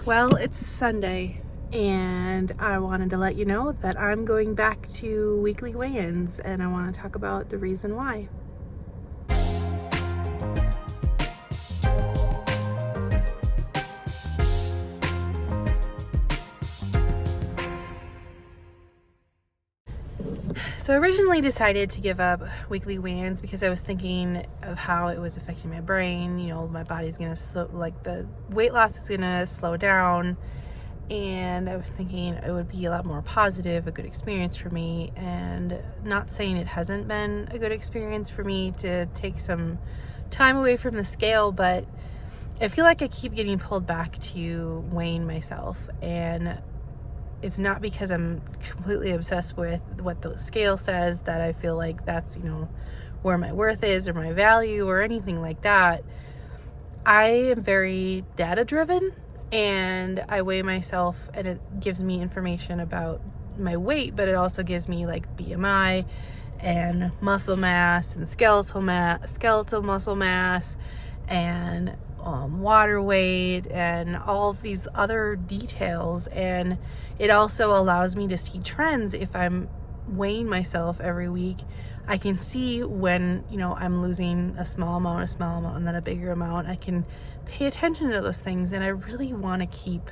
Well, it's Sunday, and I wanted to let you know that I'm going back to weekly weigh-ins, and I want to talk about the reason why. So I originally decided to give up weekly weigh-ins because I was thinking of how it was affecting my brain. You know, my body's going to slow, like the weight loss is going to slow down. And I was thinking it would be a lot more positive, a good experience for me. And not saying it hasn't been a good experience for me to take some time away from the scale, but I feel like I keep getting pulled back to weighing myself. And it's not because I'm completely obsessed with what the scale says that I feel like that's, where my worth is or my value or anything like that. I am very data driven, and I weigh myself, and it gives me information about my weight, but it also gives me like BMI and muscle mass and skeletal muscle mass and water weight and all of these other details. And it also allows me to see trends. If I'm weighing myself every week, I can see when I'm losing a small amount and then a bigger amount. I can pay attention to those things, and I really want to keep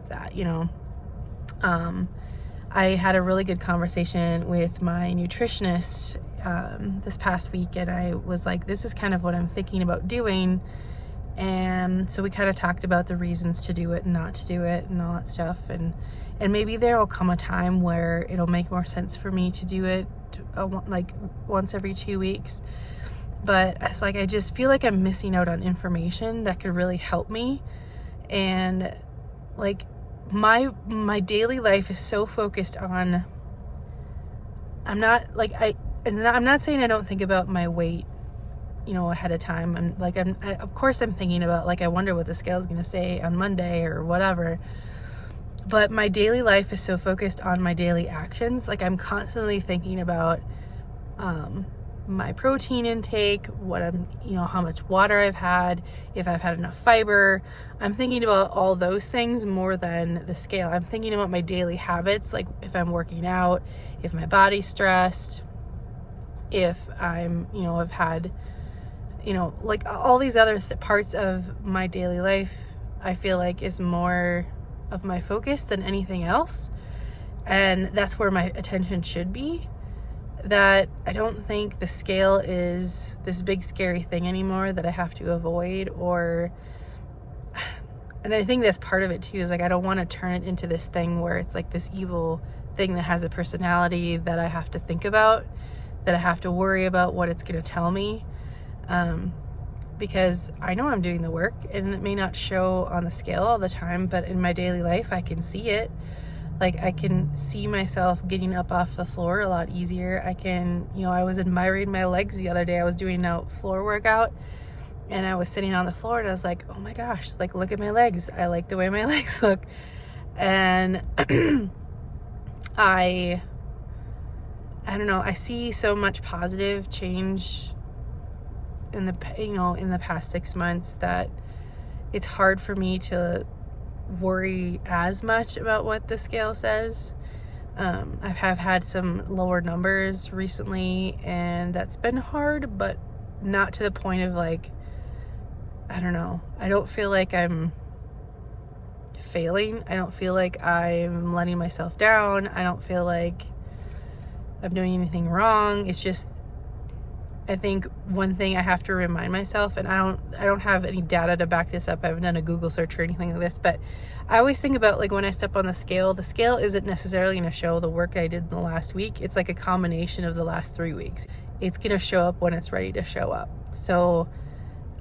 that. I had a really good conversation with my nutritionist this past week, and I was like, this is kind of what I'm thinking about doing. And so we kind of talked about the reasons to do it and not to do it and all that stuff, and maybe there will come a time where it'll make more sense for me to do it like once every 2 weeks. But it's like I just feel like I'm missing out on information that could really help me. And like my daily life is so focused on, I'm not saying I don't think about my weight ahead of time. Of course I'm thinking about, like, I wonder what the scale is going to say on Monday or whatever. But my daily life is so focused on my daily actions. Like, I'm constantly thinking about my protein intake, how much water I've had, if I've had enough fiber. I'm thinking about all those things more than the scale. I'm thinking about my daily habits, like if I'm working out, if my body's stressed, if I'm, I've had, like all these other parts of my daily life, I feel like is more of my focus than anything else. And that's where my attention should be. That I don't think the scale is this big scary thing anymore that I have to avoid, and I think that's part of it too, is like I don't want to turn it into this thing where it's like this evil thing that has a personality that I have to think about, that I have to worry about what it's going to tell me. Because I know I'm doing the work, and it may not show on the scale all the time, but in my daily life I can see it. Like, I can see myself getting up off the floor a lot easier. I can, I was admiring my legs the other day. I was doing a floor workout, and I was sitting on the floor, and I was like, oh my gosh, like, look at my legs. I like the way my legs look. And I don't know, I see so much positive change in the past 6 months that it's hard for me to worry as much about what the scale says. I have had some lower numbers recently, and that's been hard, but not to the point of like, I don't know, I don't feel like I'm failing. I don't feel like I'm letting myself down. I don't feel like I'm doing anything wrong. It's just, I think one thing I have to remind myself, and I don't have any data to back this up. I haven't done a Google search or anything like this, but I always think about, like, when I step on the scale isn't necessarily going to show the work I did in the last week. It's like a combination of the last 3 weeks. It's going to show up when it's ready to show up. So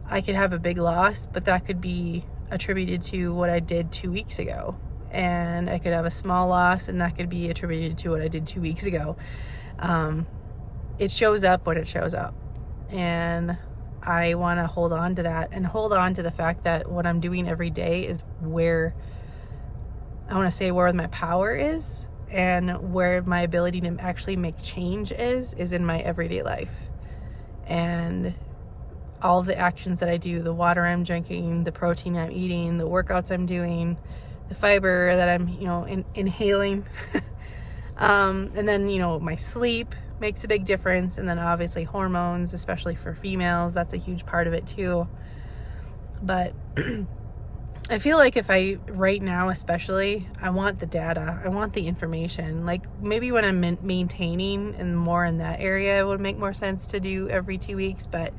I could have a big loss, but that could be attributed to what I did 2 weeks ago. And I could have a small loss, and that could be attributed to what I did 2 weeks ago. It shows up when it shows up. And I want to hold on to that, and hold on to the fact that what I'm doing every day is where my power is, and where my ability to actually make change is in my everyday life. And all the actions that I do, the water I'm drinking, the protein I'm eating, the workouts I'm doing, the fiber that I'm, inhaling. And then, my sleep makes a big difference. And then obviously hormones, especially for females, that's a huge part of it too. But I feel like right now especially, I want the data, I want the information. Like maybe when I'm maintaining and more in that area, it would make more sense to do every 2 weeks. But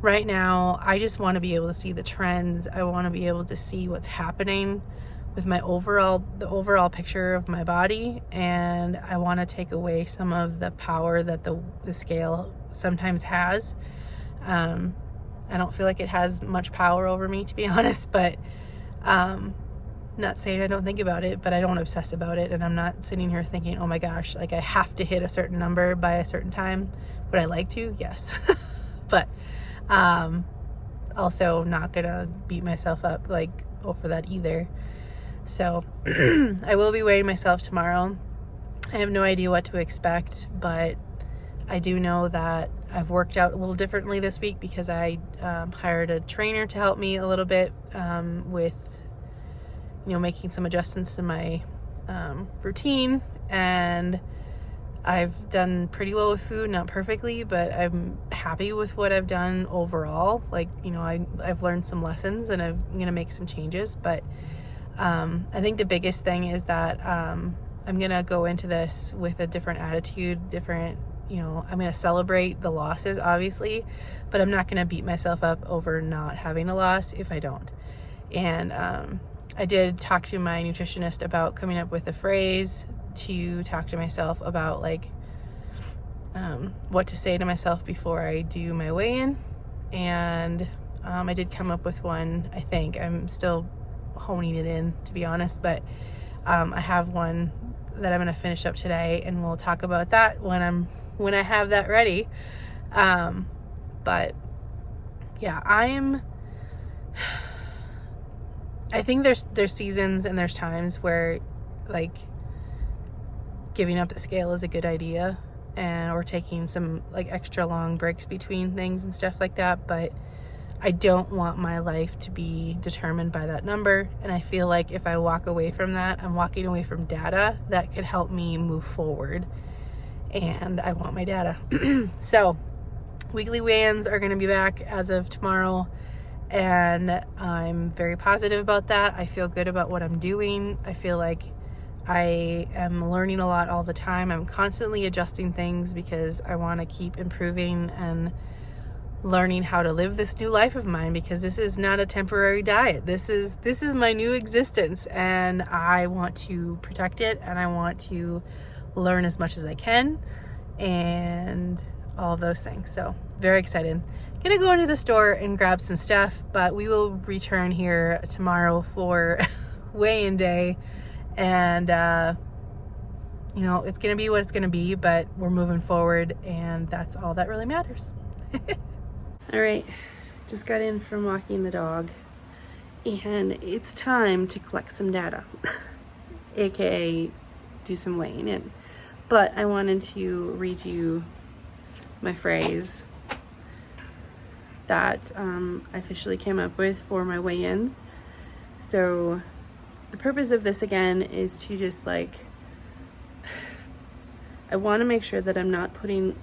right now, I just want to be able to see the trends. I want to be able to see what's happening with the overall picture of my body. And I want to take away some of the power that the scale sometimes has. I don't feel like it has much power over me, to be honest, but not saying I don't think about it, but I don't obsess about it. And I'm not sitting here thinking, oh my gosh, like I have to hit a certain number by a certain time. Would I like to? Yes. But also not gonna beat myself up like over that either. So I will be weighing myself tomorrow. I have no idea what to expect, but I do know that I've worked out a little differently this week because I hired a trainer to help me a little bit with making some adjustments to my routine. And I've done pretty well with food, not perfectly, but I'm happy with what I've done overall. Like, I've learned some lessons and I'm going to make some changes. But I think the biggest thing is that I'm going to go into this with a different attitude, I'm going to celebrate the losses, obviously, but I'm not going to beat myself up over not having a loss if I don't. And I did talk to my nutritionist about coming up with a phrase to talk to myself about, like, what to say to myself before I do my weigh-in. And I did come up with one, I think. I'm still honing it in, to be honest, but I have one that I'm going to finish up today, and we'll talk about that when I have that ready. But yeah, I think there's seasons and there's times where, like, giving up the scale is a good idea, or taking some like extra long breaks between things and stuff like that. But I don't want my life to be determined by that number. And I feel like if I walk away from that, I'm walking away from data that could help me move forward. And I want my data. So weekly weigh-ins are going to be back as of tomorrow. And I'm very positive about that. I feel good about what I'm doing. I feel like I am learning a lot all the time. I'm constantly adjusting things because I want to keep improving and learning how to live this new life of mine, because this is not a temporary diet. This is my new existence, and I want to protect it, and I want to learn as much as I can and all of those things. So very excited. Gonna go into the store and grab some stuff, but we will return here tomorrow for weigh-in day. And it's gonna be what it's gonna be, but we're moving forward, and that's all that really matters. All right, just got in from walking the dog, and it's time to collect some data, aka do some weighing in. But I wanted to read you my phrase that I officially came up with for my weigh-ins. So the purpose of this again is to just I want to make sure that I'm not putting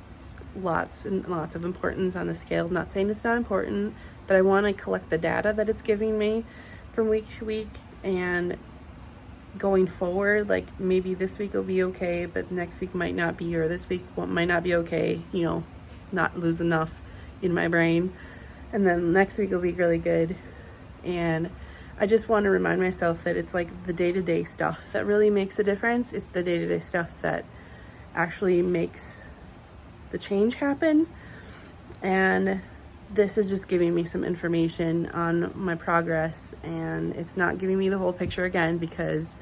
lots and lots of importance on the scale. I'm not saying it's not important, but I want to collect the data that it's giving me from week to week, and going forward, like maybe this week will be okay, but next week might not be, or this week might not be okay, not lose enough in my brain, and then next week will be really good. And I just want to remind myself that it's like the day-to-day stuff that really makes a difference. It's the day-to-day stuff that actually makes the change happen. And this is just giving me some information on my progress, and it's not giving me the whole picture again, because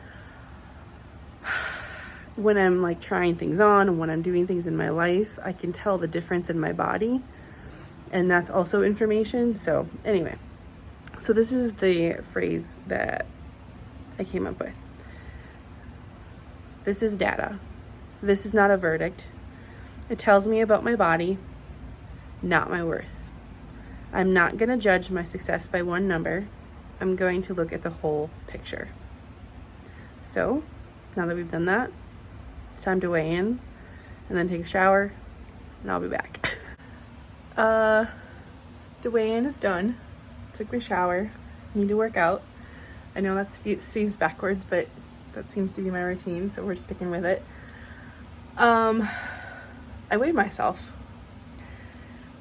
when I'm trying things on and when I'm doing things in my life, I can tell the difference in my body, and that's also information. So anyway, so this is the phrase that I came up with. This is data. This is not a verdict. It tells me about my body, not my worth. I'm not going to judge my success by one number. I'm going to look at the whole picture. So now that we've done that, it's time to weigh in and then take a shower, and I'll be back. The weigh-in is done. Took my shower. Need to work out. I know that seems backwards, but that seems to be my routine, so we're sticking with it. I weighed myself.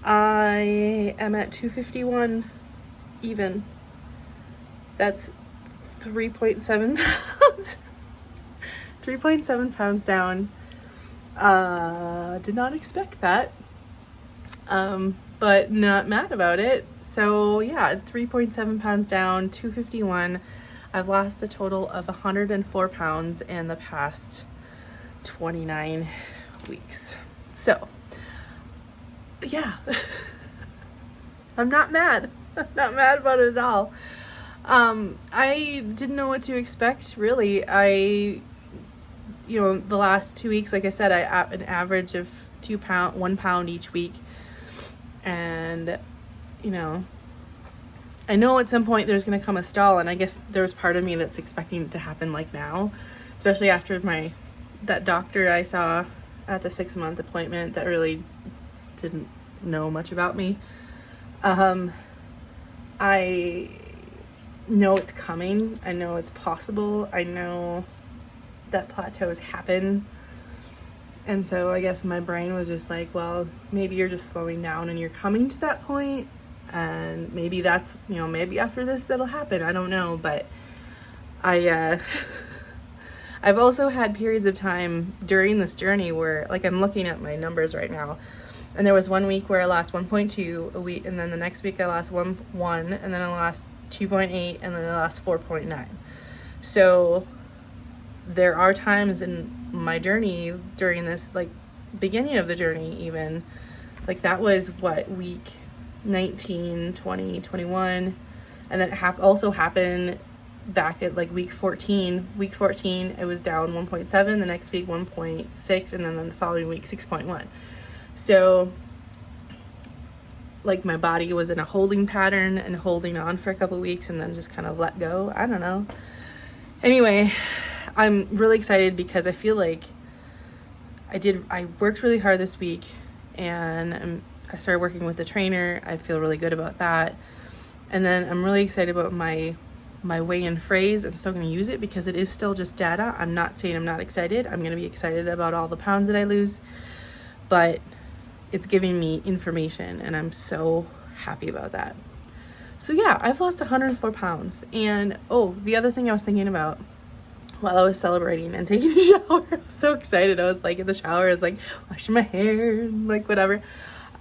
I am at 251 even. That's 3.7 pounds. 3.7 pounds down. Did not expect that. But not mad about it. So yeah, 3.7 pounds down, 251. I've lost a total of 104 pounds in the past 29 weeks. So yeah, I'm not mad. I'm not mad about it at all. I didn't know what to expect, really. The last 2 weeks, like I said, I an average of 1 pound each week. And, I know at some point there's going to come a stall, and I guess there's part of me that's expecting it to happen like now, especially after that doctor I saw at the 6-month appointment that really didn't know much about me. I know it's coming. I know it's possible. I know that plateaus happen. And so I guess my brain was just like, well, maybe you're just slowing down and you're coming to that point, and maybe that's, maybe after this that'll happen. I don't know, but I've also had periods of time during this journey where, like, I'm looking at my numbers right now, and there was 1 week where I lost 1.2 a week, and then the next week I lost 1, and then I lost 2.8, and then I lost 4.9. So there are times in my journey during this, like, beginning of the journey even, like, that was week 19, 20, 21, and then it also happened back at like week 14. Week 14 it was down 1.7, the next week 1.6, and then the following week 6.1. So, like, my body was in a holding pattern and holding on for a couple weeks and then just kind of let go. I don't know. Anyway, I'm really excited because I feel like I worked really hard this week, and I started working with the trainer. I feel really good about that. And then I'm really excited about my weigh-in phrase. I'm still going to use it because it is still just data. I'm not saying I'm not excited. I'm going to be excited about all the pounds that I lose, but it's giving me information, and I'm so happy about that. So yeah, I've lost 104 pounds. And the other thing I was thinking about while I was celebrating and taking a shower, I was so excited. I was like in the shower, I was like washing my hair and like whatever.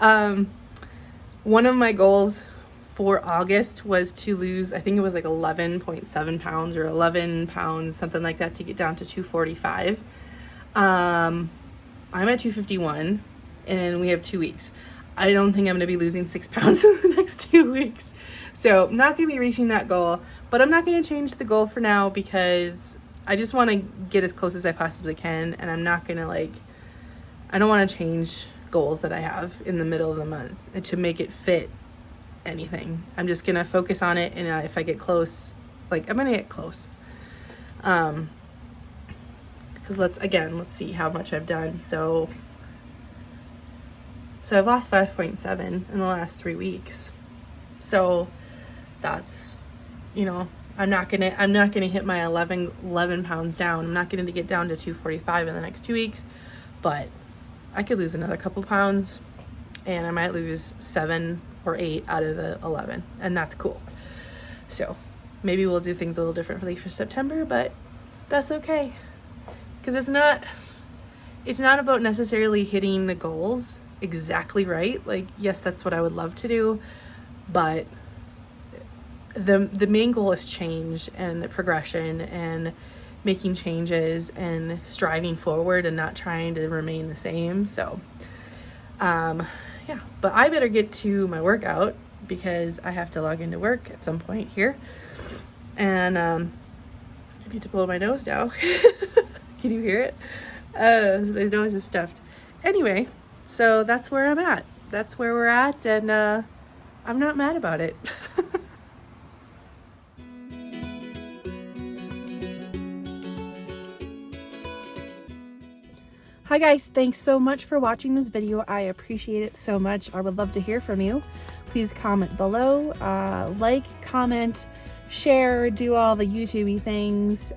One of my goals for August was to lose, I think it was like 11.7 pounds or 11 pounds, something like that, to get down to 245. I'm at 251, and we have 2 weeks. I don't think I'm going to be losing 6 pounds in the next 2 weeks. So I'm not going to be reaching that goal, but I'm not going to change the goal for now because I just want to get as close as I possibly can. And I'm not going to I don't want to change goals that I have in the middle of the month to make it fit anything. I'm just going to focus on it. And if I get close, I'm going to get close. Because let's see how much I've done. So I've lost 5.7 in the last 3 weeks. So that's, I'm not gonna hit my 11 pounds down. I'm not gonna get down to 245 in the next 2 weeks, but I could lose another couple pounds, and I might lose 7 or 8 out of the 11, and that's cool. So maybe we'll do things a little differently for September, but that's okay, because it's not about necessarily hitting the goals exactly right. Yes, that's what I would love to do, but the main goal is change and progression and making changes and striving forward and not trying to remain the same. So yeah, but I better get to my workout because I have to log into work at some point here, and I need to blow my nose now. Can you hear it? The nose is stuffed. Anyway, so that's where I'm at. That's where we're at, and I'm not mad about it. Hi guys, thanks so much for watching this video. I appreciate it so much. I would love to hear from you. Please comment below, like, comment, share, do all the YouTube-y things.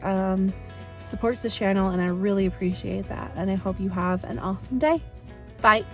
Supports the channel, and I really appreciate that. And I hope you have an awesome day. Bye.